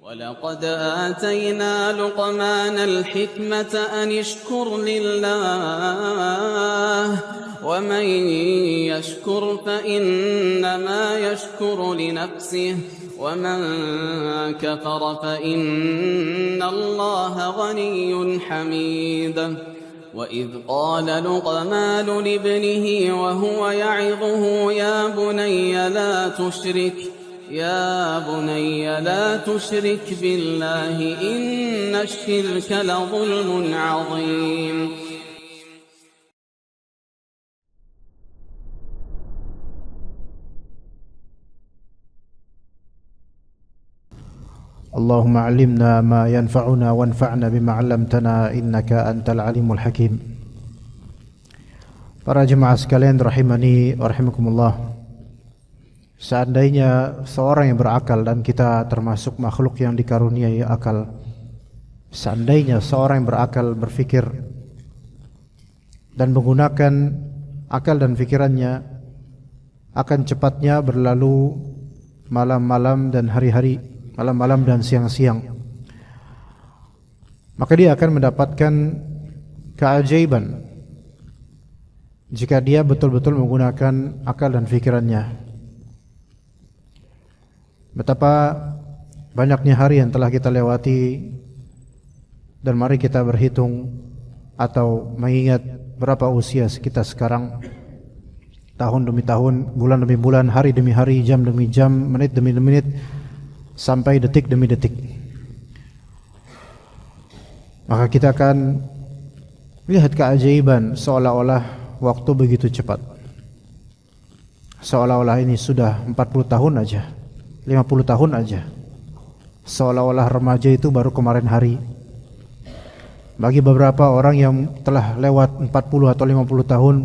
ولقد آتينا لقمان الحكمة أن اشكر لله ومن يشكر فإنما يشكر لنفسه ومن كفر فإن الله غني حميد وإذ قال لقمان لابنه وهو يعظه يا بني لا تشرك بالله إن الشرك لظلم عظيم. اللهم علمنا ما ينفعنا وانفعنا بما علمتنا إنك أنت العليم الحكيم. Para jemaah sekalian rahimani wa rahimakumullah. Seandainya seorang yang berakal, dan kita termasuk makhluk yang dikaruniai akal, seandainya seorang yang berakal berfikir dan menggunakan akal dan fikirannya, akan cepatnya berlalu malam-malam dan hari-hari, malam-malam dan siang-siang, maka dia akan mendapatkan keajaiban jika dia betul-betul menggunakan akal dan fikirannya. Betapa banyaknya hari yang telah kita lewati, dan mari kita berhitung atau mengingat berapa usia kita sekarang, tahun demi tahun, bulan demi bulan, hari demi hari, jam demi jam, menit demi menit, sampai detik demi detik. Maka kita akan lihat keajaiban seolah-olah waktu begitu cepat, seolah-olah ini sudah 40 tahun aja, 50 tahun aja, seolah-olah remaja itu baru kemarin hari. Bagi beberapa orang yang telah lewat 40 atau 50 tahun,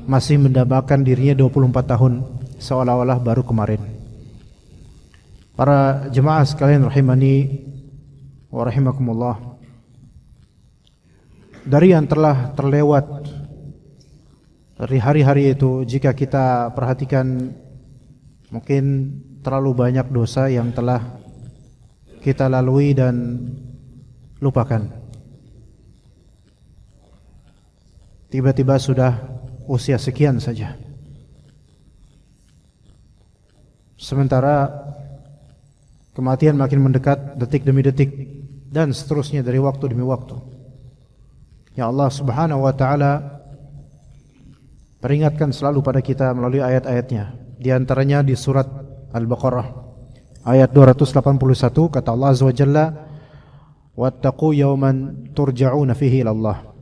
masih mendambakan dirinya 24 tahun, seolah-olah baru kemarin. Para jemaah sekalian rahimani wa rahimakumullah, dari yang telah terlewat dari hari-hari itu, jika kita perhatikan, mungkin terlalu banyak dosa yang telah kita lalui dan lupakan. Tiba-tiba sudah usia sekian saja, sementara kematian makin mendekat detik demi detik, dan seterusnya dari waktu demi waktu. Ya Allah Subhanahu wa ta'ala peringatkan selalu pada kita melalui ayat-ayatnya. Di antaranya di surat Al-Baqarah ayat 281, kata Allah Azza wa Jalla, "Wattaqu yawman turja'una fihi ila Allah,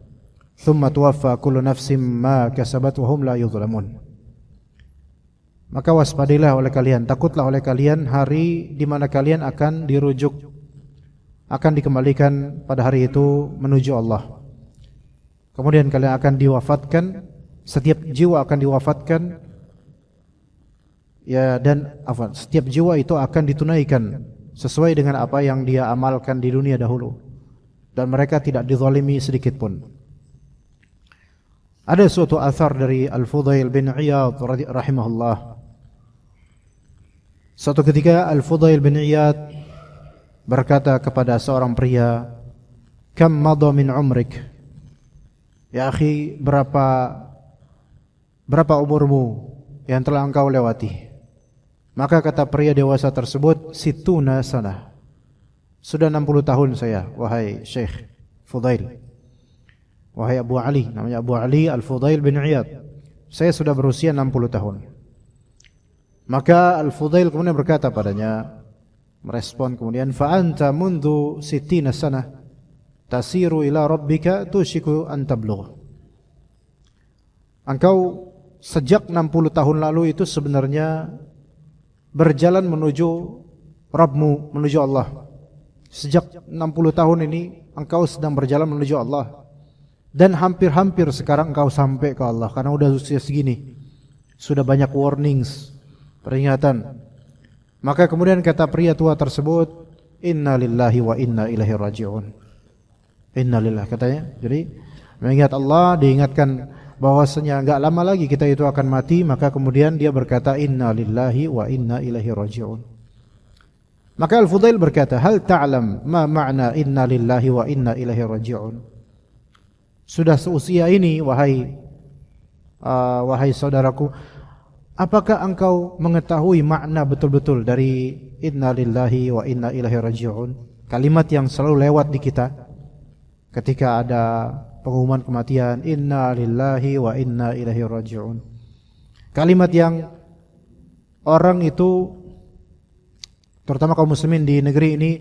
thumma tuwaffa kullu nafsin ma kasabat wa hum la yuzlamun." Maka waspadilah oleh kalian, takutlah oleh kalian hari di mana kalian akan dirujuk, akan dikembalikan pada hari itu menuju Allah. Kemudian kalian akan diwafatkan, setiap jiwa akan diwafatkan, ya, dan setiap jiwa itu akan ditunaikan sesuai dengan apa yang dia amalkan di dunia dahulu, dan mereka tidak dizalimi sedikit pun. Ada suatu athar dari Al-Fudail bin Iyad rahimahullah. Suatu ketika Al-Fudail bin Iyad berkata kepada seorang pria, "Kam madha min umrik?" Ya akhi, berapa umurmu yang telah engkau lewati? Maka kata pria dewasa tersebut, "Situna sanah." Sudah 60 tahun saya, wahai Syekh Fudail, wahai Abu Ali, namanya Abu Ali Al-Fudail bin Iyad, saya sudah berusia 60 tahun. Maka Al-Fudail kemudian berkata padanya, merespon kemudian, "Fa anta mundu sittina sanah tasiru ila rabbika tushiku an tablugh." Engkau sejak 60 tahun lalu itu sebenarnya berjalan menuju Rabbmu, menuju Allah. Sejak 60 tahun ini engkau sedang berjalan menuju Allah, dan hampir-hampir sekarang engkau sampai ke Allah, karena udah usia segini, sudah banyak warnings, peringatan. Maka kemudian kata pria tua tersebut, "Inna lillahi wa inna ilaihi raji'un." Inna lillahi, katanya. Jadi mengingat Allah, diingatkan bahwasanya enggak lama lagi kita itu akan mati, maka kemudian dia berkata, "Inna lillahi wa inna ilaihi raji'un." Maka Al-Fudail berkata, hal ta'lam ma ma'na inna lillahi wa inna ilaihi raji'un. Sudah seusia ini wahai saudaraku, apakah engkau mengetahui makna betul-betul dari inna lillahi wa inna ilaihi raji'un? Kalimat yang selalu lewat di kita ketika ada pengumuman kematian, inna lillahi wa inna ilaihi raji'un. Kalimat yang orang itu, terutama kaum muslimin di negeri ini,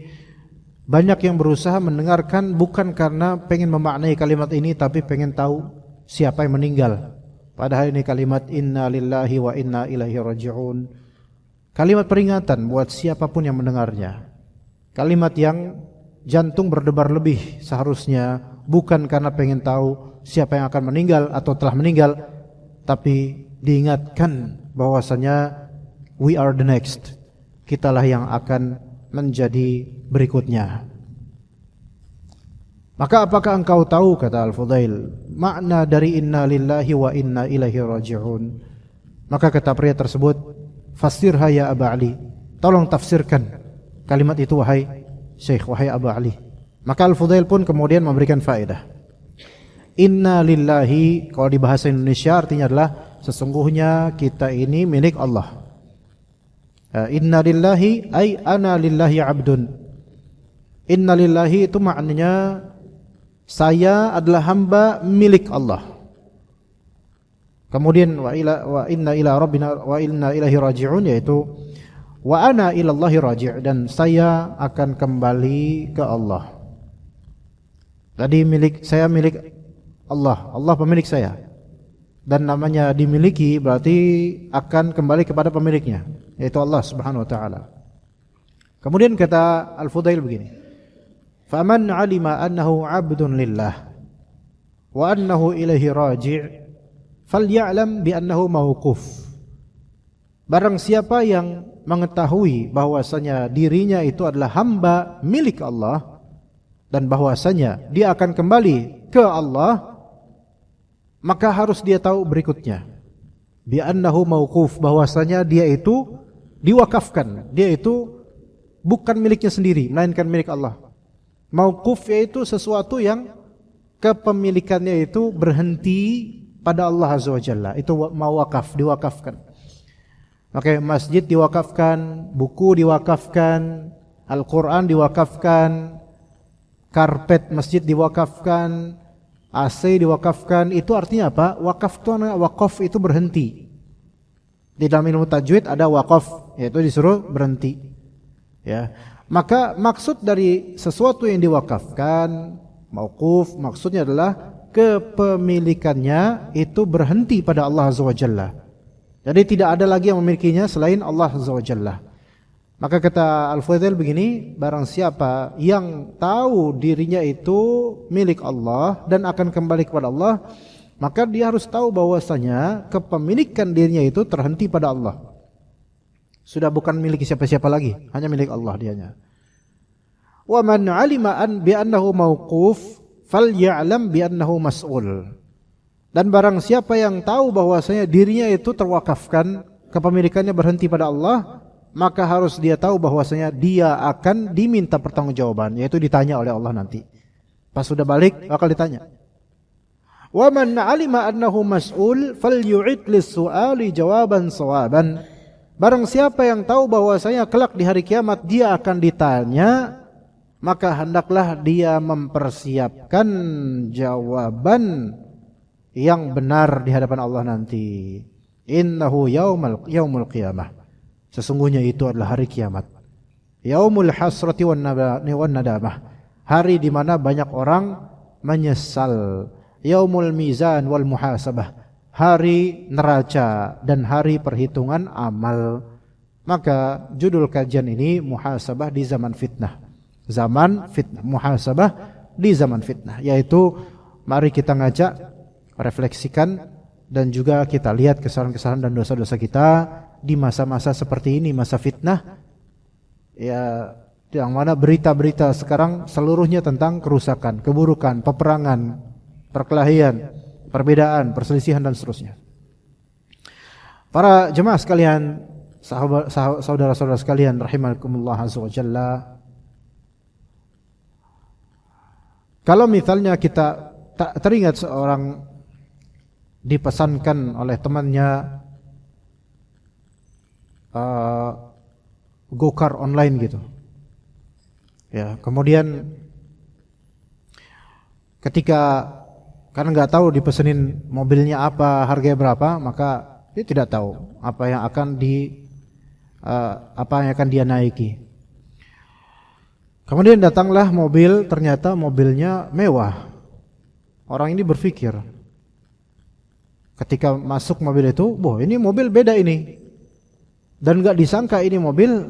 banyak yang berusaha mendengarkan bukan karena pengen memaknai kalimat ini, tapi pengen tahu siapa yang meninggal. Padahal ini kalimat inna lillahi wa inna ilaihi raji'un, kalimat peringatan buat siapapun yang mendengarnya. Kalimat yang jantung berdebar lebih seharusnya, bukan karena pengen tahu siapa yang akan meninggal atau telah meninggal, tapi diingatkan bahwasanya we are the next, kitalah yang akan menjadi berikutnya. Maka apakah engkau tahu, kata Al-Fudail, makna dari inna lillahi wa inna ilaihi raji'un? Maka kata pria tersebut, fasirha ya Aba Ali, tolong tafsirkan kalimat itu wahai Syekh, wahai Aba Ali. Maka Al-Fudail pun kemudian memberikan faedah. Inna lillahi, kalau di bahasa Indonesia artinya adalah sesungguhnya kita ini milik Allah. Inna lillahi ay ana lillahi abdun. Inna lillahi itu maknanya saya adalah hamba milik Allah. Kemudian wa inna ila rabbina wa inna ilaihi raji'un, yaitu wa ana ila Allahi raji', dan saya akan kembali ke Allah. Tadi saya milik Allah, Allah pemilik saya. Dan namanya dimiliki berarti akan kembali kepada pemiliknya, yaitu Allah Subhanahu wa taala. Kemudian kata Al-Fudail begini, faman 'alima annahu 'abdun lillah wa annahu ilaihi raji' falya'lam bi annahu mauquf. Barang siapa yang mengetahui bahwasanya dirinya itu adalah hamba milik Allah dan bahwasanya dia akan kembali ke Allah, maka harus dia tahu berikutnya, bi annahu mauquf, bahwasanya dia itu diwakafkan, dia itu bukan miliknya sendiri melainkan milik Allah. Mauquf yaitu sesuatu yang kepemilikannya itu berhenti pada Allah Azza wa Jalla, itu mawakaf, diwakafkan. Oke, masjid diwakafkan, buku diwakafkan, Al-Quran diwakafkan, karpet masjid diwakafkan, AC diwakafkan. Itu artinya apa? Wakaf itu berhenti. Di dalam ilmu tajwid ada wakaf, yaitu disuruh berhenti. Ya, maka maksud dari sesuatu yang diwakafkan, mauquf, maksudnya adalah kepemilikannya itu berhenti pada Allah Azza wa Jalla. Jadi tidak ada lagi yang memilikinya selain Allah Azza wa Jalla. Maka kata Al-Fudail begini, barang siapa yang tahu dirinya itu milik Allah dan akan kembali kepada Allah, maka dia harus tahu bahwasanya kepemilikan dirinya itu terhenti pada Allah. Sudah bukan milik siapa-siapa lagi, hanya milik Allah dianya. Wa man 'alima an bi annahu mauquf falya'lam bi annahu mas'ul. Dan barang siapa yang tahu bahwasanya dirinya itu terwakafkan, kepemilikannya berhenti pada Allah, maka harus dia tahu bahwasanya dia akan diminta pertanggungjawaban, yaitu ditanya oleh Allah nanti. Pas sudah balik bakal ditanya. Wa man 'alima annahu mas'ul falyu'id lis-su'ali jawaban shawaban. Barang siapa yang tahu bahwasanya kelak di hari kiamat dia akan ditanya, maka hendaklah dia mempersiapkan jawaban yang benar di hadapan Allah nanti. Innahu yaumul qiyamah. Sesungguhnya itu adalah hari kiamat. Yaumul hasrati wan nadamah. Hari di mana banyak orang menyesal. Yaumul mizan wal muhasabah. Hari neraca dan hari perhitungan amal. Maka judul kajian ini muhasabah di zaman fitnah. Zaman fitnah, muhasabah di zaman fitnah, yaitu mari kita ngajak refleksikan dan juga kita lihat kesalahan-kesalahan dan dosa-dosa kita di masa-masa seperti ini, masa fitnah. Ya, yang mana berita-berita sekarang seluruhnya tentang kerusakan, keburukan, peperangan, perkelahian, perbedaan, perselisihan dan seterusnya. Para jemaah sekalian, saudara-saudara sekalian rahimakumullah azza wa jalla, kalau misalnya kita teringat seorang dipesankan oleh temannya go-kart online gitu. Ya, kemudian ketika karena nggak tahu dipesenin mobilnya apa, harganya berapa, maka dia tidak tahu apa yang akan dia naiki. Kemudian datanglah mobil, ternyata mobilnya mewah. Orang ini berpikir ketika masuk mobil itu, "Boh, ini mobil beda ini." Dan nggak disangka ini mobil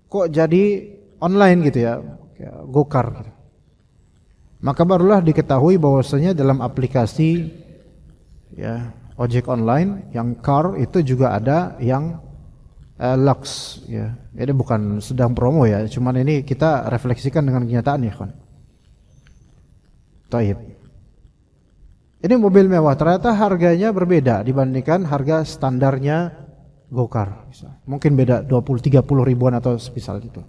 kok jadi online gitu ya, go-kart gitu. Maka barulah diketahui bahwasanya dalam aplikasi ya ojek online yang car itu juga ada yang Lux ya. Ini bukan sedang promo ya, cuman ini kita refleksikan dengan kenyataan ya, kan. Taib. Ini mobil mewah, ternyata harganya berbeda dibandingkan harga standarnya go-kart. Mungkin beda 20-30 ribuan atau semisal itu.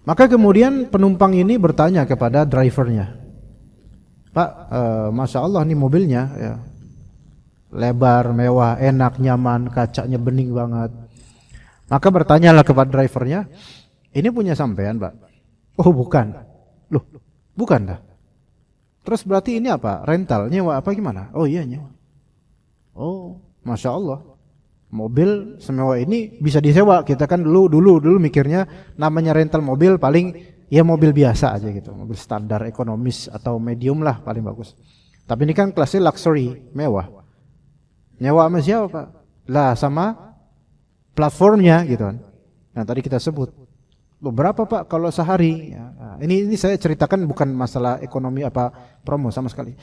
Maka kemudian penumpang ini bertanya kepada drivernya, "Pak, Masya Allah nih mobilnya ya, lebar, mewah, enak, nyaman, kacanya bening banget." Maka bertanyalah kepada drivernya, "Ini punya sampean, Pak?" "Oh bukan." "Loh, bukan dah." "Terus berarti ini apa? Rental, nyewa apa gimana?" "Oh iya nyewa." "Oh, Masya Allah. Mobil semewah ini bisa disewa." Kita kan dulu mikirnya namanya rental mobil paling ya mobil biasa aja gitu, mobil standar ekonomis atau medium lah paling bagus. Tapi ini kan kelasnya luxury, mewah. Nyewa sama siapa, Pak? Lah sama platformnya gitu kan. Nah tadi kita sebut berapa Pak kalau sehari? Ya, nah, ini saya ceritakan bukan masalah ekonomi apa promo sama sekali.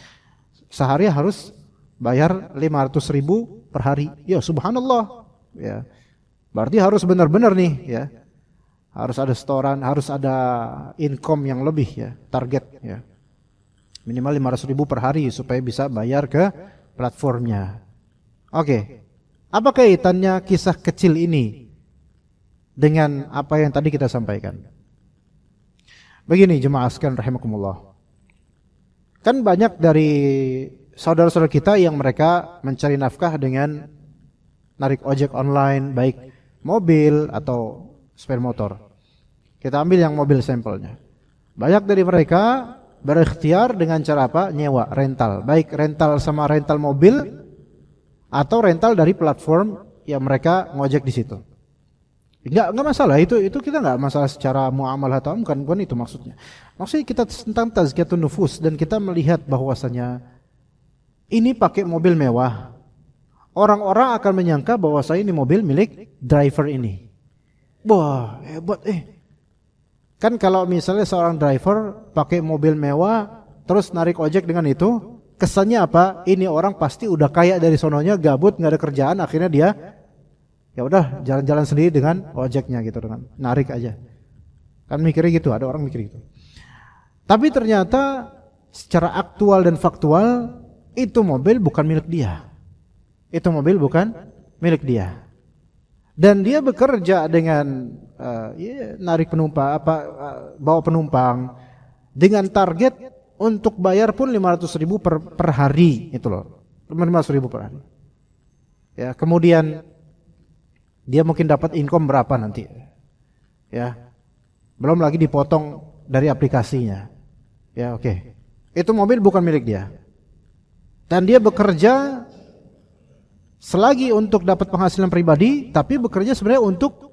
Sehari harus bayar 500 ribu per hari. Ya subhanallah. Ya. Berarti harus benar-benar nih ya. Harus ada setoran, harus ada income yang lebih ya, target ya. Minimal 500 ribu per hari supaya bisa bayar ke platformnya. Oke. Apa kaitannya kisah kecil ini dengan apa yang tadi kita sampaikan? Begini jemaah sekalian rahimakumullah. Kan banyak dari saudara-saudara kita yang mereka mencari nafkah dengan narik ojek online, baik mobil atau sepeda motor. Kita ambil yang mobil sampelnya. Banyak dari mereka berikhtiar dengan cara apa? Nyewa, rental. Baik rental sama rental mobil atau rental dari platform yang mereka ngojek di situ. Enggak masalah, itu kita enggak masalah secara muamalah atau bukan itu maksudnya. Maksudnya kita tentang tazkiyatun nufus dan kita melihat bahwasanya ini pakai mobil mewah. Orang-orang akan menyangka bahwasanya ini mobil milik driver ini. Wah, hebat Kan kalau misalnya seorang driver pakai mobil mewah terus narik ojek dengan itu, kesannya apa? Ini orang pasti udah kaya dari sononya, gabut, nggak ada kerjaan, akhirnya dia ya udah jalan-jalan sendiri dengan ojeknya gitu, dengan narik aja. Kan mikirnya gitu, ada orang mikir gitu. Tapi ternyata secara aktual dan faktual itu mobil bukan milik dia. Itu mobil bukan milik dia. Dan dia bekerja dengan narik penumpang, bawa penumpang dengan target untuk bayar pun 500 ribu per hari itu loh, 500 ribu per hari. Ya, kemudian dia mungkin dapat income berapa nanti, ya, belum lagi dipotong dari aplikasinya. Ya oke. Itu mobil bukan milik dia. Dan dia bekerja selagi untuk dapat penghasilan pribadi, tapi bekerja sebenarnya untuk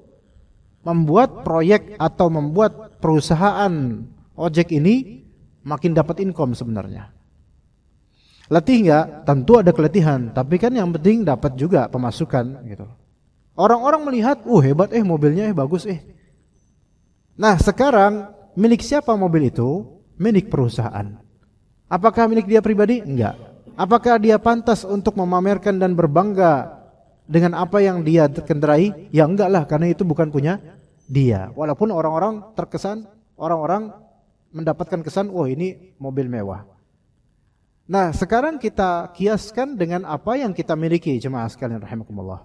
membuat proyek atau membuat perusahaan ojek ini makin dapat income sebenarnya. Letih enggak? Tentu ada keletihan, tapi kan yang penting dapat juga pemasukan gitu. Orang-orang melihat, hebat mobilnya bagus Nah, sekarang milik siapa mobil itu? Milik perusahaan. Apakah milik dia pribadi? Enggak. Apakah dia pantas untuk memamerkan dan berbangga dengan apa yang dia kendarai? Ya enggak lah, karena itu bukan punya dia. Walaupun orang-orang terkesan, orang-orang mendapatkan kesan, ini mobil mewah. Nah, sekarang kita kiaskan dengan apa yang kita miliki, jemaah sekalian rahimakumullah.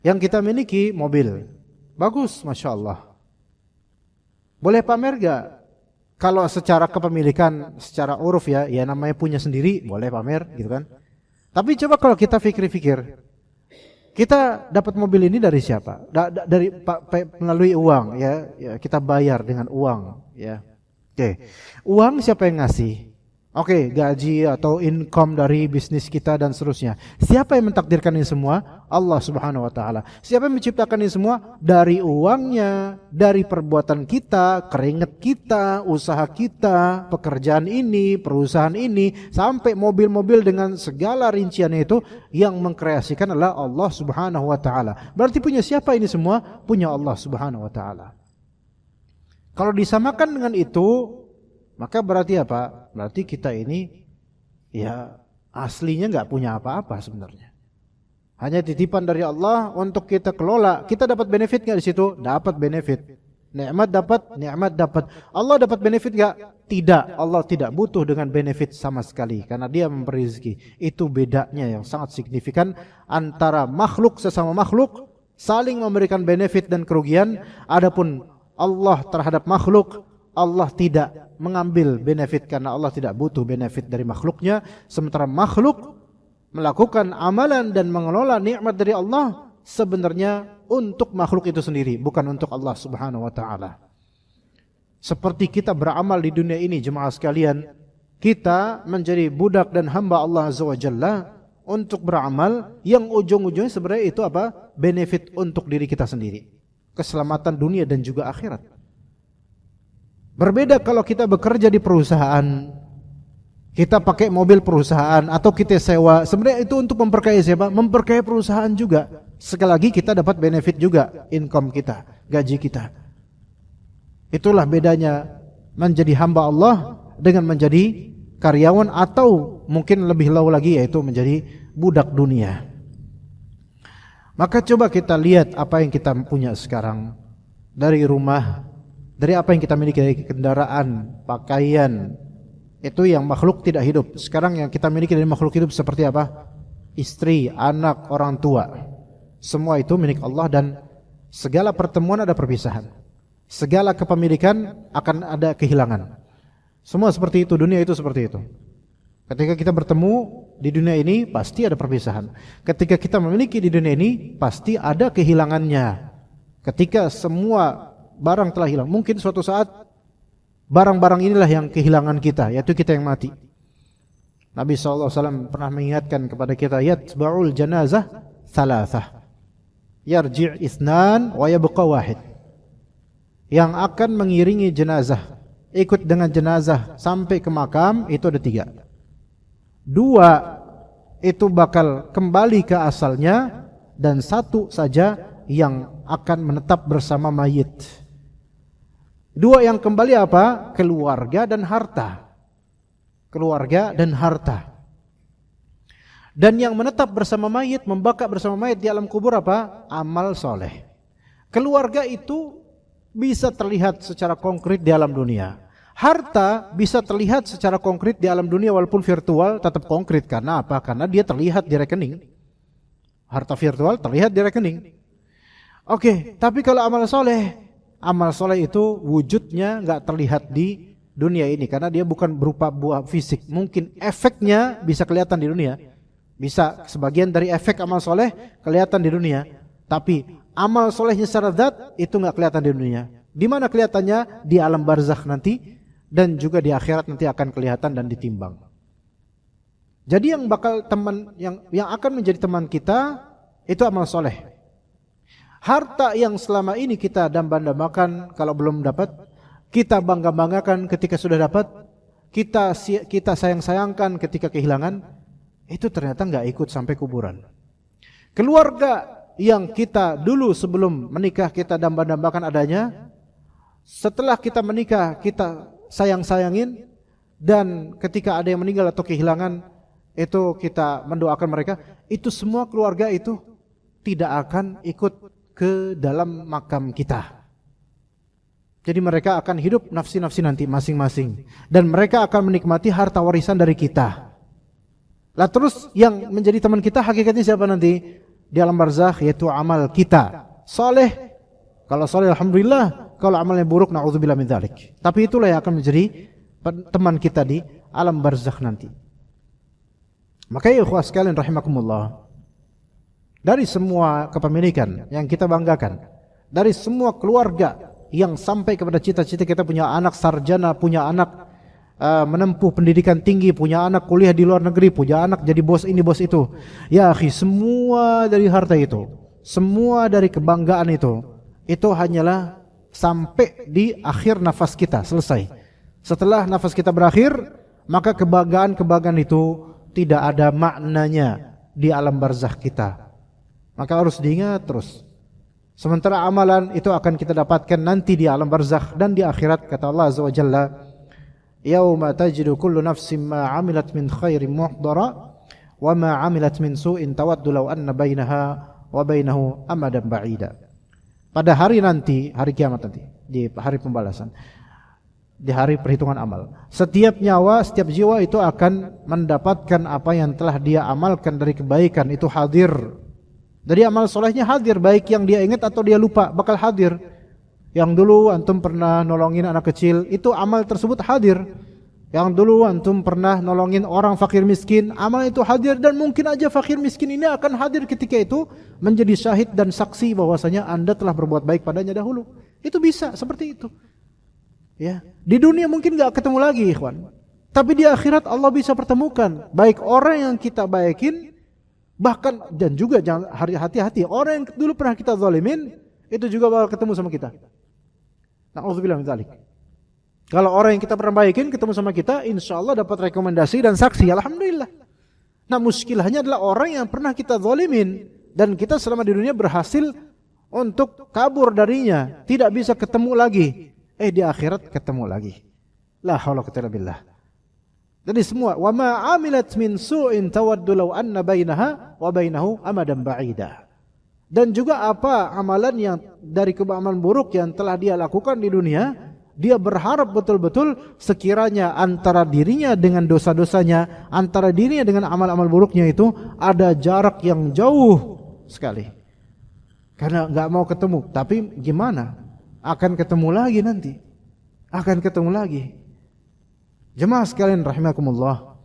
Yang kita miliki mobil, bagus, Masya Allah. Boleh pamer gak? Kalau secara kepemilikan, secara uruf ya namanya punya sendiri, boleh pamer gitu kan. Tapi coba kalau kita fikir-fikir, kita dapat mobil ini dari siapa? Dari melalui uang ya, kita bayar dengan uang ya. Oke. Uang siapa yang ngasih? Oke, gaji atau income dari bisnis kita dan seterusnya. Siapa yang mentakdirkan ini semua? Allah Subhanahu wa taala. Siapa yang menciptakan ini semua? Dari uangnya, dari perbuatan kita, keringat kita, usaha kita, pekerjaan ini, perusahaan ini, sampai mobil-mobil dengan segala rinciannya itu, yang mengkreasikan adalah Allah Subhanahu wa taala. Berarti punya siapa ini semua? Punya Allah Subhanahu wa taala. Kalau disamakan dengan itu, maka berarti apa? Berarti kita ini ya aslinya nggak punya apa-apa sebenarnya. Hanya titipan dari Allah untuk kita kelola. Kita dapat benefit nggak di situ? Dapat benefit. Nikmat dapat. Allah dapat benefit nggak? Tidak. Allah tidak butuh dengan benefit sama sekali karena Dia memberi rezeki. Itu bedanya yang sangat signifikan antara makhluk sesama makhluk saling memberikan benefit dan kerugian. Adapun Allah terhadap makhluk, Allah tidak mengambil benefit karena Allah tidak butuh benefit dari makhluknya. Sementara makhluk melakukan amalan dan mengelola nikmat dari Allah sebenarnya untuk makhluk itu sendiri, bukan untuk Allah Subhanahu wa taala. Seperti kita beramal di dunia ini, jemaah sekalian, kita menjadi budak dan hamba Allah Azza wa Jalla untuk beramal yang ujung-ujungnya sebenarnya itu apa? Benefit untuk diri kita sendiri. Keselamatan dunia dan juga akhirat. Berbeda kalau kita bekerja di perusahaan, kita pakai mobil perusahaan atau kita sewa, sebenarnya itu untuk memperkaya siapa? Memperkaya perusahaan juga. Sekali lagi kita dapat benefit juga, income kita, gaji kita. Itulah bedanya menjadi hamba Allah dengan menjadi karyawan atau mungkin lebih low lagi yaitu menjadi budak dunia. Maka coba kita lihat apa yang kita punya sekarang. Dari rumah, dari apa yang kita miliki, dari kendaraan, pakaian, itu yang makhluk tidak hidup. Sekarang yang kita miliki dari makhluk hidup seperti apa? Istri, anak, orang tua. Semua itu milik Allah dan segala pertemuan ada perpisahan. Segala kepemilikan akan ada kehilangan. Semua seperti itu, dunia itu seperti itu. Ketika kita bertemu di dunia ini pasti ada perpisahan. Ketika kita memiliki di dunia ini pasti ada kehilangannya. Ketika semua barang telah hilang, mungkin suatu saat barang-barang inilah yang kehilangan kita, yaitu kita yang mati. Nabi SAW pernah mengingatkan kepada kita, yatba'ul janazah thalathah, yarji' ithnan wa yabqa wahid. Yang akan mengiringi jenazah, ikut dengan jenazah sampai ke makam, itu ada 3. 2 itu bakal kembali ke asalnya, dan 1 saja yang akan menetap bersama mayit. 2 yang kembali apa? Keluarga dan harta. Keluarga dan harta. Dan yang menetap bersama mayit, membaka bersama mayit di alam kubur apa? Amal soleh. Keluarga itu bisa terlihat secara konkret di alam dunia. Harta bisa terlihat secara konkret di alam dunia walaupun virtual tetap konkret. Karena apa? Karena dia terlihat di rekening. Harta virtual terlihat di rekening. Oke, tapi kalau amal soleh itu wujudnya nggak terlihat di dunia ini karena dia bukan berupa buah fisik. Mungkin efeknya bisa kelihatan di dunia. Bisa sebagian dari efek amal soleh kelihatan di dunia. Tapi amal solehnya secara zat itu nggak kelihatan di dunia. Di mana kelihatannya? Di alam barzakh nanti. Dan juga di akhirat nanti akan kelihatan dan ditimbang. Jadi yang bakal teman yang akan menjadi teman kita itu amal soleh. Harta yang selama ini kita dambakan kalau belum dapat, kita bangga-banggakan ketika sudah dapat, kita sayang-sayangkan ketika kehilangan, itu ternyata nggak ikut sampai kuburan. Keluarga yang kita dulu sebelum menikah kita dambakan adanya, setelah kita menikah kita sayang-sayangin, dan ketika ada yang meninggal atau kehilangan itu kita mendoakan mereka, itu semua keluarga itu tidak akan ikut ke dalam makam kita. Jadi mereka akan hidup nafsi-nafsi nanti masing-masing, dan mereka akan menikmati harta warisan dari kita. Lah terus yang menjadi teman kita hakikatnya siapa nanti? di alam barzakh, yaitu amal kita. Saleh, kalau saleh alhamdulillah, kalau amalnya buruk naudzubillah min dzalik. Tapi itulah yang akan menjadi teman kita di alam barzakh nanti. Maka ya ikhwah sekalian rahimakumullah, dari semua kepemilikan yang kita banggakan, dari semua keluarga yang sampai kepada cita-cita kita punya anak sarjana, punya anak menempuh pendidikan tinggi, punya anak kuliah di luar negeri, punya anak jadi bos ini bos itu. Ya akhi, semua dari harta itu, semua dari kebanggaan itu hanyalah sampai di akhir nafas kita, selesai. Setelah nafas kita berakhir, maka kebanggaan-kebanggaan itu tidak ada maknanya di alam barzakh kita. Maka harus diingat terus. Sementara amalan itu akan kita dapatkan nanti di alam barzakh dan di akhirat. Kata Allah Azza wa Jalla, yauma tajidu kullu nafsin ma 'amilat min khairin muhdara wa ma 'amilat min su'in tawaddu law anna bainaha wa bainahu amadan ba'ida. Pada hari nanti, hari kiamat nanti, di hari pembalasan, di hari perhitungan amal, setiap nyawa, setiap jiwa itu akan mendapatkan apa yang telah dia amalkan dari kebaikan, itu hadir. Dari amal solehnya hadir, baik yang dia ingat atau dia lupa, bakal hadir. Yang dulu antum pernah nolongin anak kecil, itu amal tersebut hadir. Yang dulu antum pernah nolongin orang fakir miskin, amal itu hadir. Dan mungkin aja fakir miskin ini akan hadir ketika itu menjadi syahid dan saksi bahwasanya anda telah berbuat baik padanya dahulu. Itu bisa seperti itu. Ya, di dunia mungkin gak ketemu lagi ikhwan, tapi di akhirat Allah bisa pertemukan baik orang yang kita baikin, bahkan dan juga jangan hati-hati, orang yang dulu pernah kita zalimin itu juga bakal ketemu sama kita. Na'udzubillah min dzalik. Kalau orang yang kita pernah baikin ketemu sama kita, insyaallah dapat rekomendasi dan saksi, alhamdulillah. Nah, muskilahnya adalah orang yang pernah kita zalimin dan kita selama di dunia berhasil untuk kabur darinya, tidak bisa ketemu lagi. Di akhirat ketemu lagi. La haula wala quwwata billah. Jadi semua wa ma 'amilat min su'in tawaddu law anna bainaha wa bainahu amadan ba'ida. Dan juga apa amalan yang dari amalan buruk yang telah dia lakukan di dunia, dia berharap betul-betul sekiranya antara dirinya dengan dosa-dosanya, antara dirinya dengan amal-amal buruknya itu ada jarak yang jauh sekali. Karena enggak mau ketemu, tapi gimana? Akan ketemu lagi nanti. Akan ketemu lagi. Jemaah sekalian rahimakumullah.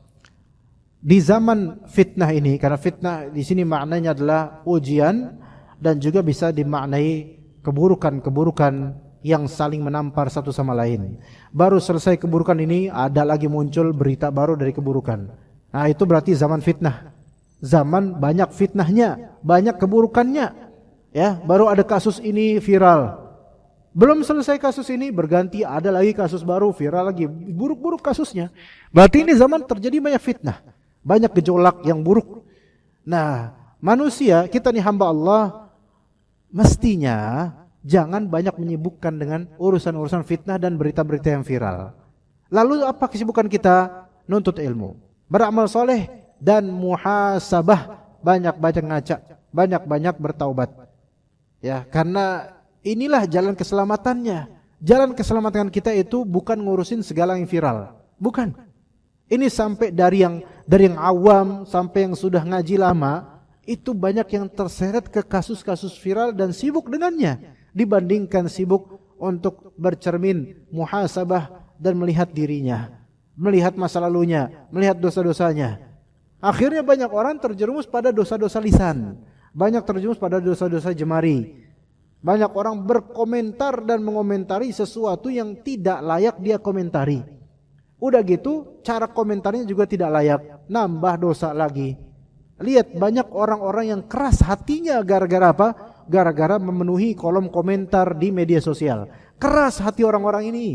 Di zaman fitnah ini, karena fitnah di sini maknanya adalah ujian dan juga bisa dimaknai keburukan-keburukan yang saling menampar satu sama lain. Baru selesai keburukan ini, ada lagi muncul berita baru dari keburukan. Nah, itu berarti zaman fitnah. Zaman banyak fitnahnya, banyak keburukannya. Ya, baru ada kasus ini viral. Belum selesai kasus ini, berganti ada lagi kasus baru, viral lagi, buruk-buruk kasusnya. Berarti ini zaman terjadi banyak fitnah, banyak gejolak yang buruk. Nah, manusia, kita nih hamba Allah, mestinya jangan banyak menyibukkan dengan urusan-urusan fitnah dan berita-berita yang viral. Lalu apa kesibukan kita? Nuntut ilmu, beramal soleh, dan muhasabah, banyak-banyak ngaca, banyak-banyak bertaubat. Ya, karena inilah jalan keselamatannya. Jalan keselamatan kita itu bukan ngurusin segala yang viral. Bukan. Ini sampai dari yang awam sampai yang sudah ngaji lama, itu banyak yang terseret ke kasus-kasus viral dan sibuk dengannya. Dibandingkan sibuk untuk bercermin, muhasabah dan melihat dirinya. Melihat masa lalunya, melihat dosa-dosanya. Akhirnya banyak orang terjerumus pada dosa-dosa lisan. Banyak terjerumus pada dosa-dosa jemari. Banyak orang berkomentar dan mengomentari sesuatu yang tidak layak dia komentari. Udah gitu, cara komentarnya juga tidak layak, nambah dosa lagi. Lihat banyak orang-orang yang keras hatinya gara-gara apa? Gara-gara memenuhi kolom komentar di media sosial. Keras hati orang-orang ini.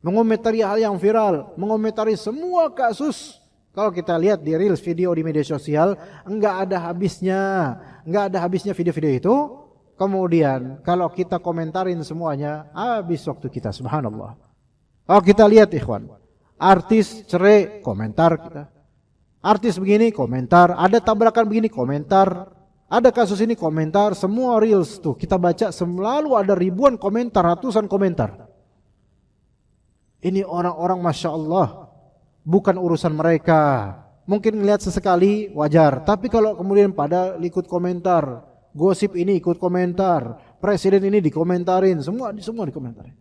Mengomentari hal yang viral, mengomentari semua kasus. Kalau kita lihat di reels video di media sosial, enggak ada habisnya video-video itu. Kemudian kalau kita komentarin semuanya, habis waktu kita, subhanallah. Kalau kita lihat ikhwan, artis cerai, komentar kita. Artis begini, komentar. Ada tabrakan begini, komentar. Ada kasus ini, komentar. Semua reels tuh kita baca, selalu ada ribuan komentar, ratusan komentar. Ini orang-orang Masya Allah, bukan urusan mereka. mungkin ngelihat sesekali wajar. Tapi kalau kemudian pada ikut komentar, gosip ini ikut komentar, presiden ini dikomentarin, semua dikomentarin.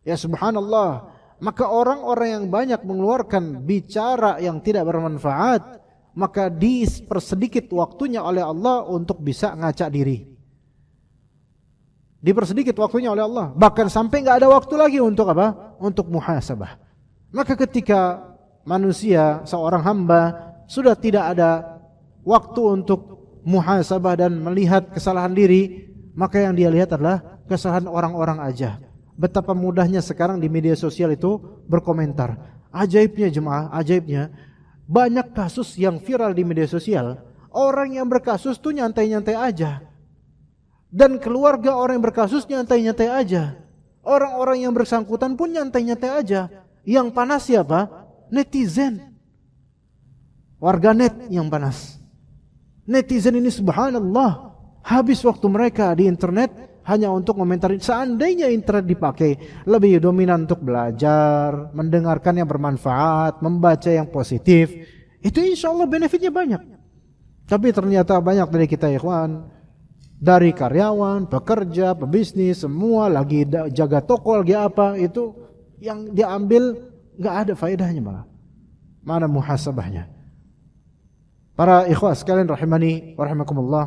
Ya subhanallah, maka orang-orang yang banyak mengeluarkan bicara yang tidak bermanfaat, maka dipersedikit waktunya oleh Allah untuk bisa ngaca diri. Dipersedikit waktunya oleh Allah, bahkan sampai nggak ada waktu lagi untuk apa? Untuk muhasabah. Maka ketika manusia, seorang hamba sudah tidak ada waktu untuk muhasabah dan melihat kesalahan diri, maka yang dia lihat adalah kesalahan orang-orang aja. Betapa mudahnya sekarang di media sosial itu berkomentar. Ajaibnya jemaah, ajaibnya banyak kasus yang viral di media sosial. Orang yang berkasus tuh nyantai-nyantai aja. Dan keluarga orang yang berkasus nyantai-nyantai aja. Orang-orang yang bersangkutan pun nyantai-nyantai aja. Yang panas siapa? Netizen. Warganet yang panas. Netizen ini subhanallah, habis waktu mereka di internet hanya untuk komentarin. Seandainya internet dipakai lebih dominan untuk belajar, mendengarkan yang bermanfaat, membaca yang positif, itu insya Allah benefitnya banyak. Tapi ternyata banyak dari kita ikhwan, dari karyawan, pekerja, pebisnis, semua lagi jaga toko, lagi apa, itu yang diambil nggak ada faedahnya malah. Mana muhasabahnya? Para ikhwah sekalian rahimani wa rahimakumullah.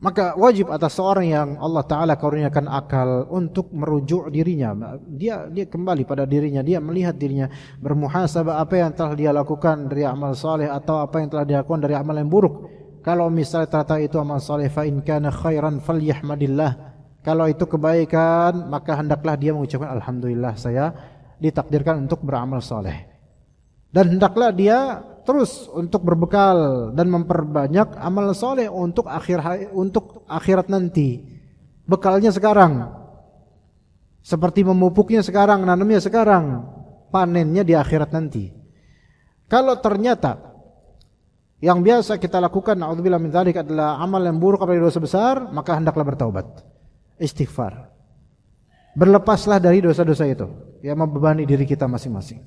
Maka wajib atas seorang yang Allah Ta'ala karuniakan akal untuk merujuk dirinya. Dia kembali pada dirinya, dia melihat dirinya, bermuhasabah apa yang telah dia lakukan dari amal saleh atau apa yang telah dia lakukan dari amal yang buruk. Kalau misalnya ternyata itu amal saleh, fa in kana khairan falyahmadillah. Kalau itu kebaikan, maka hendaklah dia mengucapkan alhamdulillah, saya ditakdirkan untuk beramal saleh. Dan hendaklah dia terus untuk berbekal dan memperbanyak amal soleh untuk akhirat nanti. Bekalnya sekarang, seperti memupuknya sekarang, nanamnya sekarang, panennya di akhirat nanti. Kalau ternyata yang biasa kita lakukan, na'udzubillah min dzalik, adalah amal yang buruk atau dosa besar, maka hendaklah bertaubat, istighfar, berlepaslah dari dosa-dosa itu yang membebani diri kita masing-masing.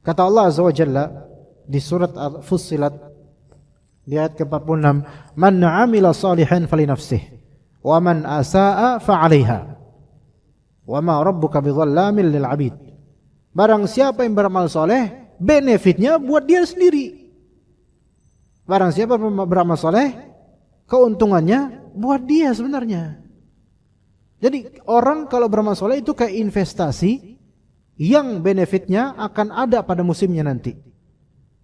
Kata Allah Azza wa Jalla di surat Fussilat di ayat ke-46, "Man 'amila shalihan falinafsihi wa man asaa fa'alaiha wa ma rabbuka bidzallamin lil 'abid." Barang siapa yang beramal saleh, benefitnya buat dia sendiri. Barang siapa beramal saleh, keuntungannya buat dia sebenarnya. Jadi orang kalau beramal saleh itu kayak investasi yang benefitnya akan ada pada musimnya nanti.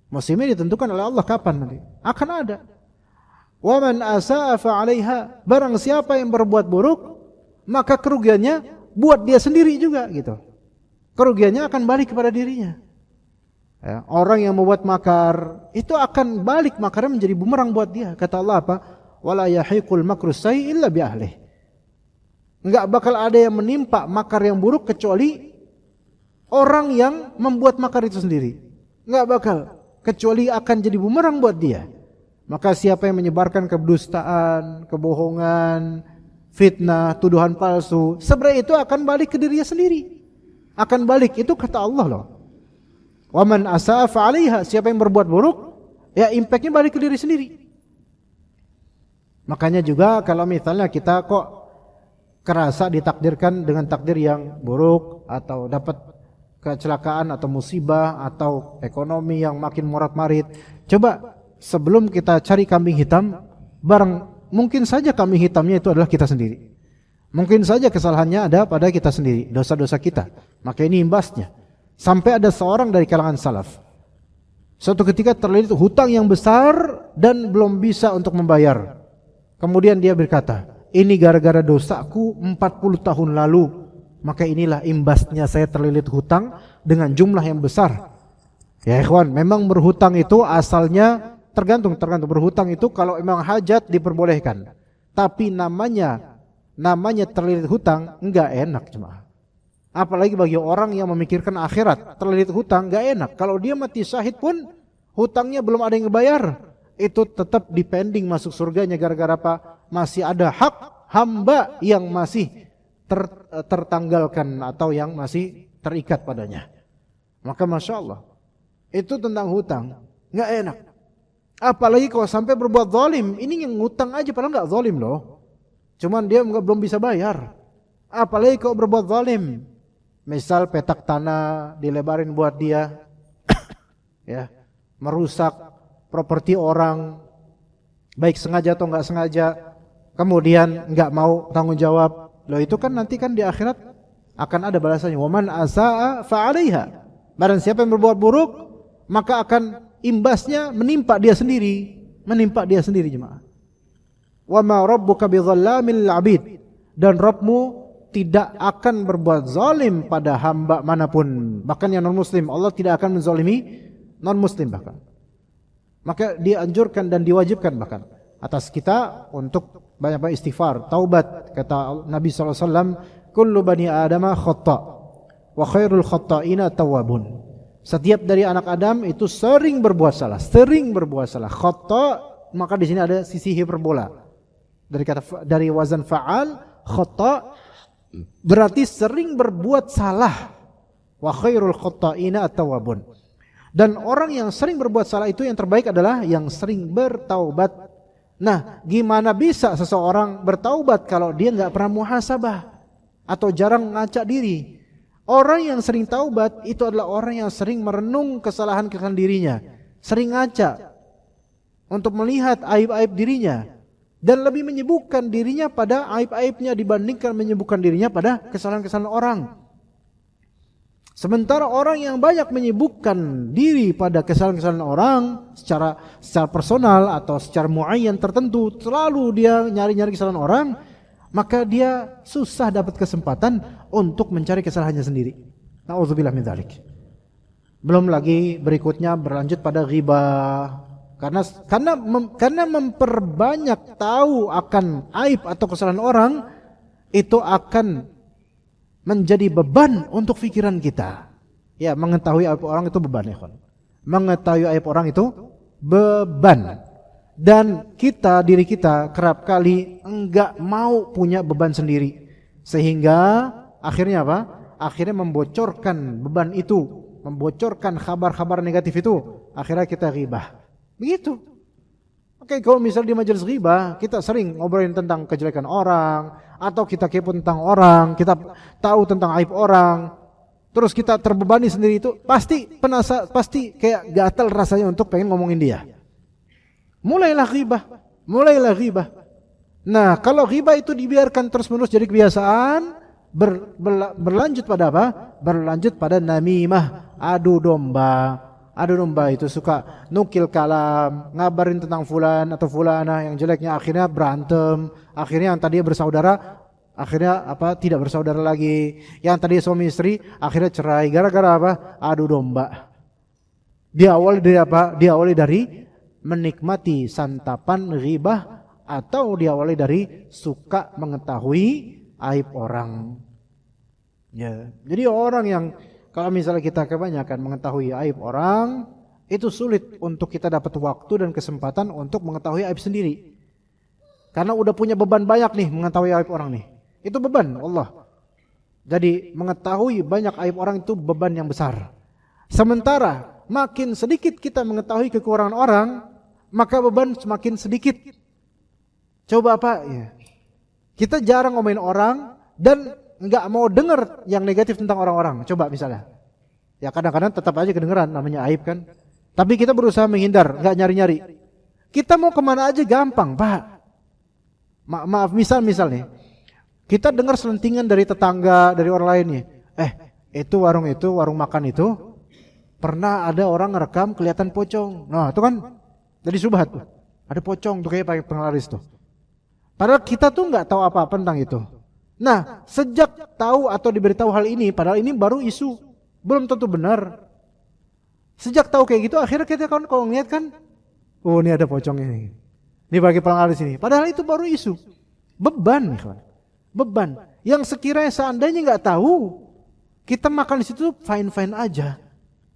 Musimnya ditentukan oleh Allah kapan nanti. Akan ada. Wa man asaa fa 'alaiha. Barang siapa yang berbuat buruk, maka kerugiannya buat dia sendiri juga gitu. Kerugiannya akan balik kepada dirinya. Ya, orang yang membuat makar, itu akan balik makarnya menjadi bumerang buat dia. Kata Allah apa? Wala yahiqul makru sayyi illa bi ahlihi. Enggak bakal ada yang menimpa makar yang buruk kecuali orang yang membuat makar itu sendiri. Enggak bakal, kecuali akan jadi bumerang buat dia. Maka siapa yang menyebarkan kedustaan, kebohongan, fitnah, tuduhan palsu, sebenarnya itu akan balik ke dirinya sendiri. Akan balik, itu kata Allah loh. Wa man asaa fa 'alaiha, siapa yang berbuat buruk, ya impactnya balik ke diri sendiri. Makanya juga kalau misalnya kita kok kerasa ditakdirkan dengan takdir yang buruk atau dapat kecelakaan atau musibah atau ekonomi yang makin morat-marit, coba sebelum kita cari kambing hitam, mungkin saja kambing hitamnya itu adalah kita sendiri. Mungkin saja kesalahannya ada pada kita sendiri, dosa-dosa kita. Maka ini imbasnya. Sampai ada seorang dari kalangan salaf, suatu ketika terlilit hutang yang besar dan belum bisa untuk membayar. Kemudian dia berkata, ini gara-gara dosaku 40 tahun lalu. Maka inilah imbasnya saya terlilit hutang dengan jumlah yang besar. Ya ikhwan, memang berhutang itu asalnya tergantung berhutang itu kalau memang hajat diperbolehkan. Tapi namanya terlilit hutang enggak enak cuma. Apalagi bagi orang yang memikirkan akhirat, terlilit hutang enggak enak. Kalau dia mati syahid pun hutangnya belum ada yang ngebayar, itu tetap dipending masuk surganya gara-gara apa? Masih ada hak hamba yang masih tertanggalkan atau yang masih terikat padanya. Maka Masya Allah, itu tentang hutang, nggak enak. Apalagi kalau sampai berbuat zalim. Ini yang ngutang aja padahal nggak zalim loh, cuman dia belum bisa bayar. Apalagi kalau berbuat zalim, misal petak tanah dilebarin buat dia, ya, merusak properti orang, baik sengaja atau nggak sengaja, kemudian nggak mau tanggung jawab. Loh itu kan nanti kan di akhirat akan ada balasannya. Waman asaa fa'alaiha. Barang siapa yang berbuat buruk, maka akan imbasnya menimpa dia sendiri, jemaah. Wa ma rabbuka bidzalamil 'abid. Dan Rabbmu tidak akan berbuat zalim pada hamba manapun, bahkan yang non muslim. Allah tidak akan menzalimi non muslim bahkan. Maka dianjurkan dan diwajibkan bahkan atas kita untuk banyak-banyak istighfar, taubat. Kata Nabi sallallahu alaihi wasallam, kullu bani adama khata' wa khairul khata'ina tawwabun. Setiap dari anak Adam itu sering berbuat salah, khata', maka di sini ada sisi hiperbola. Dari wazan fa'al, khata' berarti sering berbuat salah. Wa khairul khata'ina at-tawwabun. Dan orang yang sering berbuat salah itu yang terbaik adalah yang sering bertaubat. Nah, gimana bisa seseorang bertaubat kalau dia enggak pernah muhasabah atau jarang ngaca diri? Orang yang sering taubat itu adalah orang yang sering merenung kesalahan-kesalahan dirinya, sering ngaca untuk melihat aib-aib dirinya, dan lebih menyibukkan dirinya pada aib-aibnya dibandingkan menyibukkan dirinya pada kesalahan-kesalahan orang. Sementara orang yang banyak menyibukkan diri pada kesalahan-kesalahan orang secara personal atau secara muayyan tertentu, selalu dia nyari-nyari kesalahan orang, maka dia susah dapat kesempatan untuk mencari kesalahannya sendiri. Nauzubillah min dzalik. Belum lagi berikutnya berlanjut pada ghibah. Karena memperbanyak tahu akan aib atau kesalahan orang, itu akan menjadi beban untuk pikiran kita. Ya, mengetahui aib orang itu beban, ya kawan. Mengetahui aib orang itu beban. Dan diri kita kerap kali enggak mau punya beban sendiri. Sehingga akhirnya apa? Akhirnya membocorkan beban itu, membocorkan kabar-kabar negatif itu. Akhirnya kita ghibah. Begitu. Oke, kalau misalnya di majelis ghibah kita sering ngobrolin tentang kejelekan orang, atau kita kepo tentang orang, kita tahu tentang aib orang, terus kita terbebani sendiri, itu pasti kayak gatal rasanya untuk pengen ngomongin dia. Mulailah ghibah. Nah, kalau ghibah itu dibiarkan terus-menerus jadi kebiasaan, berlanjut pada apa? Berlanjut pada namimah, adu domba. Adu domba itu suka nukil kalam, ngabarin tentang fulan atau fulana yang jeleknya, akhirnya berantem, akhirnya yang tadinya bersaudara akhirnya tidak bersaudara lagi, yang tadi suami istri akhirnya cerai gara-gara apa? Adu domba. Diawali dari apa? Diawali dari menikmati santapan ghibah, atau diawali dari suka mengetahui aib orang. Ya, jadi orang yang kalau misalnya kita kebanyakan mengetahui aib orang, itu sulit untuk kita dapat waktu dan kesempatan untuk mengetahui aib sendiri. Karena udah punya beban banyak nih mengetahui aib orang nih. Itu beban Allah. Jadi mengetahui banyak aib orang itu beban yang besar. Sementara makin sedikit kita mengetahui kekurangan orang, maka beban semakin sedikit. Coba apa? Ya. Kita jarang ngomongin orang dan nggak mau dengar yang negatif tentang orang-orang. Coba misalnya, ya kadang-kadang tetap aja kedengeran, namanya aib kan. Tapi kita berusaha menghindar, nggak nyari-nyari. Kita mau kemana aja gampang, Pak. Maaf, misal nih, kita dengar selentingan dari tetangga, dari orang lainnya. Itu warung makan itu pernah ada orang ngerekam kelihatan pocong. Nah, itu kan dari subhat tuh. Ada pocong tuh kayak pakai penglaris tuh. Padahal kita tuh nggak tahu apa-apa tentang itu. Nah, sejak tahu atau diberitahu hal ini, padahal ini baru isu, belum tentu benar. Sejak tahu kayak gitu, akhirnya kita kalau ngeliat kan, oh ini ada pocong ini pakai penglaris ini. Padahal itu baru isu. Beban, beban. Yang sekiranya seandainya nggak tahu, kita makan di situ fine aja.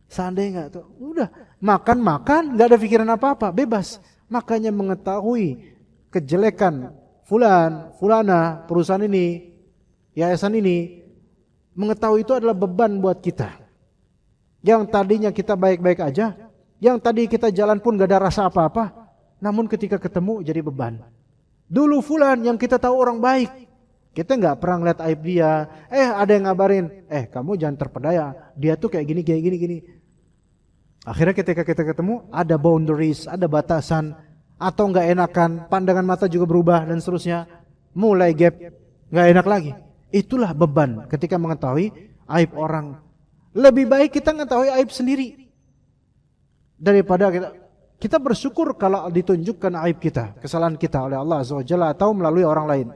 Seandainya nggak tahu, udah makan, nggak ada pikiran apa-apa, bebas. Makanya mengetahui kejelekan fulana, perusahaan ini, yayasan ini, mengetahui itu adalah beban buat kita. Yang tadinya kita baik-baik aja, yang tadi kita jalan pun gak ada rasa apa-apa, namun ketika ketemu jadi beban. Dulu fulan yang kita tahu orang baik, kita gak pernah ngeliat aib dia. Ada yang ngabarin, kamu jangan terpedaya, dia tuh kayak gini. Akhirnya ketika kita ketemu, ada boundaries, ada batasan, atau gak enakan, pandangan mata juga berubah dan seterusnya. Mulai gap, gak enak lagi. Itulah beban ketika mengetahui aib orang. Lebih baik kita mengetahui aib sendiri daripada kita bersyukur kalau ditunjukkan aib kita, kesalahan kita oleh Allah Azza wa Jalla atau melalui orang lain.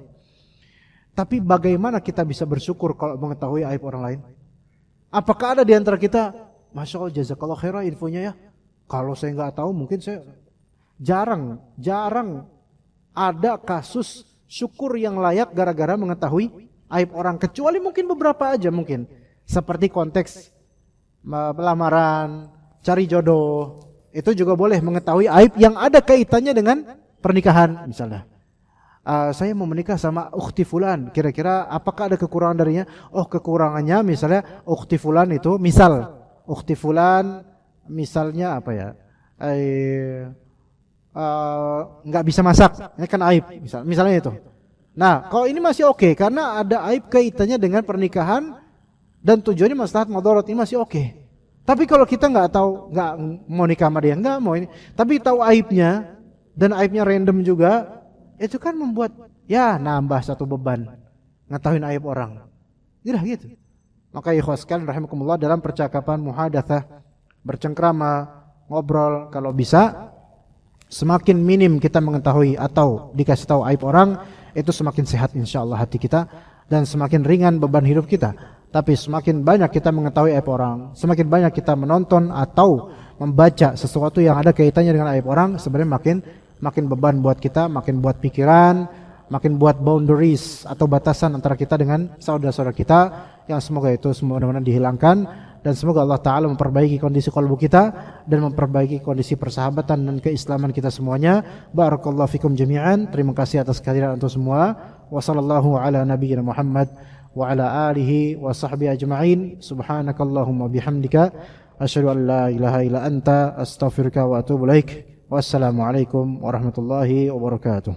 Tapi bagaimana kita bisa bersyukur kalau mengetahui aib orang lain? Apakah ada di antara kita, Masya Allah jazakallah khairah infonya ya, kalau saya nggak tahu mungkin saya jarang ada kasus syukur yang layak gara-gara mengetahui aib orang, kecuali mungkin beberapa aja mungkin. Seperti konteks lamaran, cari jodoh, itu juga boleh mengetahui aib yang ada kaitannya dengan pernikahan misalnya. Saya mau menikah sama ukhti fulan, kira-kira apakah ada kekurangan darinya? Oh, kekurangannya misalnya ukhti fulan itu, misal ukhti fulan misalnya apa ya, nggak bisa masak, ini kan aib misalnya itu. Nah, kalau ini masih oke, karena ada aib kaitannya dengan pernikahan dan tujuannya maslahat madarat, ini masih oke. Tapi kalau kita nggak tahu, nggak mau nikah sama dia, nggak mau ini, tapi tahu aibnya dan aibnya random juga, itu kan membuat ya nambah satu beban ngetahuin aib orang. Gitu. Maka ikhwas sekalian rahimakumullah, dalam percakapan muhadatsah, bercengkrama, ngobrol, kalau bisa semakin minim kita mengetahui atau dikasih tahu aib orang, itu semakin sehat insyaallah hati kita dan semakin ringan beban hidup kita. Tapi semakin banyak kita mengetahui aib orang, semakin banyak kita menonton atau membaca sesuatu yang ada kaitannya dengan aib orang, sebenarnya makin beban buat kita, makin buat pikiran, makin buat boundaries atau batasan antara kita dengan saudara-saudara kita, yang semoga itu semua benar-benar dihilangkan, dan semoga Allah Ta'ala memperbaiki kondisi qalbu kita dan memperbaiki kondisi persahabatan dan keislaman kita semuanya. Barakallahu fikum jami'an. Terima kasih atas kehadiran untuk semua. Wa sallallahu ala nabiyyina Muhammad wa ala alihi wa sahbihi ajma'in. Subhanakallahumma bihamdika asyhadu an la ilaha illa anta astaghfiruka wa atubu ilaik. Wassalamualaikum warahmatullahi wabarakatuh.